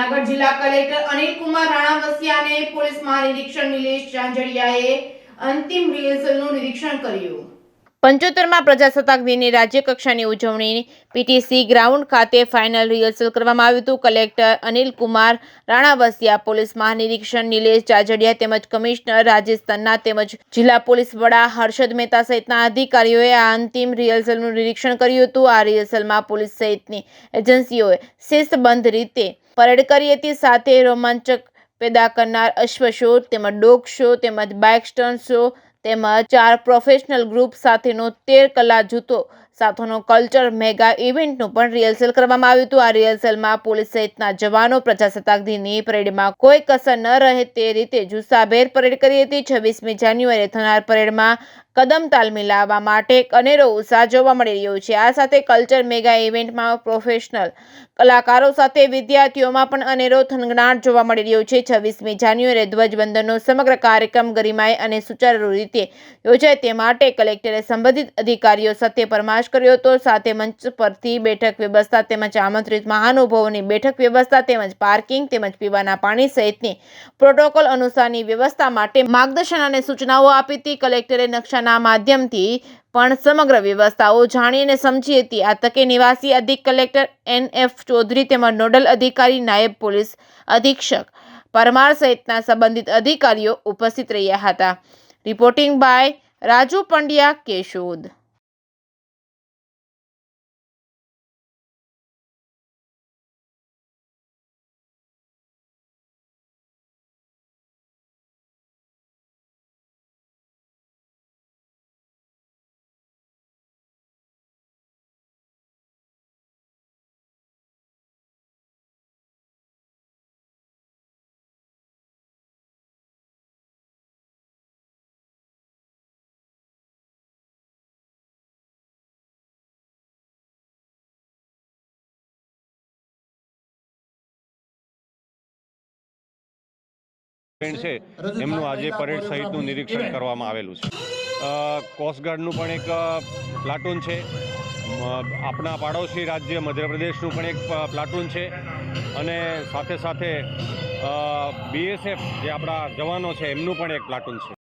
જૂનાગઢ જિલ્લા કલેક્ટર અનિલ કુમાર રાણાવસિયા અને પોલીસ મહાનિરીક્ષક નિલેશ ચાંચડિયાએ અંતિમ રિહર્સલનું નિરીક્ષણ કર્યું। 75માં પ્રજાસત્તાક દિનની રાજ્ય કક્ષાની ઉજવણી પીટીસી ગ્રાઉન્ડ ખાતે ફાઇનલ રિહર્સલ કરવામાં આવ્યું હતું। કલેક્ટર અનિલ કુમાર રાણાવસિયા, પોલીસ મહાનિરીક્ષક નિલેશ ચાંચડિયા તેમજ કમિશનર રાજસ્થાનના તેમજ જિલ્લા પોલીસ વડા હર્ષદ મહેતા સહિતના અધિકારીઓએ આ અંતિમ રિહર્સલનું નિરીક્ષણ કર્યું હતું। આ રિહર્સલમાં પોલીસ સહિતની એજન્સીઓએ શિસ્તબદ્ધ રીતે પરેડ કરી હતી। સાથે રોમાંચક પેદા કરનાર અશ્વ શો તેમજ ડોગ શો તેમજ બાઇક સ્ટન્ટ શો તેમજ 4 પ્રોફેશનલ ગ્રુપ સાથેનો 13 કલા જૂથો સાથેનો કલ્ચર મેગા ઇવેન્ટનું પણ રિહર્સલ કરવામાં આવ્યું હતું। આ રિહર્સલમાં પોલીસ સહિતના જવાનો પ્રજાસત્તાક દિનની પરેડમાં કોઈ કસર ન રહે તે રીતે જુસ્સાભેર પરેડ કરી હતી। 26મી જાન્યુઆરીએ થનાર પરેડમાં કદમ તાલ મિલાવવા માટે એક અનેરો ઉત્સાહ જોવા મળી રહ્યો છે। આ સાથે કલ્ચર મેગા ઇવેન્ટમાં પ્રોફેશનલ કલાકારો સાથે વિદ્યાર્થીઓમાં પણ અનેરો થનગનાટ જોવા મળી રહ્યો છે। 26મી જાન્યુઆરીએ ધ્વજવંદનનો સમગ્ર કાર્યક્રમ ગરિમાએ અને સુચારુ રીતે યોજાય તે માટે કલેક્ટરે સંબંધિત અધિકારીઓ સાથે પરામર્શ કર્યો હતો। સાથે મંચ પરથી બેઠક વ્યવસ્થા તેમજ આમંત્રિત મહાનુભાવોની બેઠક વ્યવસ્થા તેમજ પાર્કિંગ તેમજ પીવાના પાણી સહિતની પ્રોટોકોલ અનુસારની વ્યવસ્થા માટે માર્ગદર્શન અને સૂચનાઓ આપી હતી। કલેક્ટરે નકશાના માધ્યમથી પણ સમગ્ર વ્યવસ્થાઓ જાણી અને સમજી હતી। આ તકે નિવાસી અધિક કલેક્ટર NF ચૌધરી તેમજ નોડલ અધિકારી નાયબ પોલીસ અધિક્ષક પરમાર સહિતના સંબંધિત અધિકારીઓ ઉપસ્થિત રહ્યા હતા। Reporting by Raju Pandya, Keshod. છે એમનું આજે પરેડ સહિતનું નિરીક્ષણ કરવામાં આવેલું છે। કોસ્ટગાર્ડનું પણ એક પ્લાટૂન છે, આપણા પાડોશી રાજ્ય મધ્યપ્રદેશનું પણ એક પ્લાટૂન છે અને સાથે સાથે BSF જે આપણા જવાનો છે એમનું પણ એક પ્લાટૂન છે।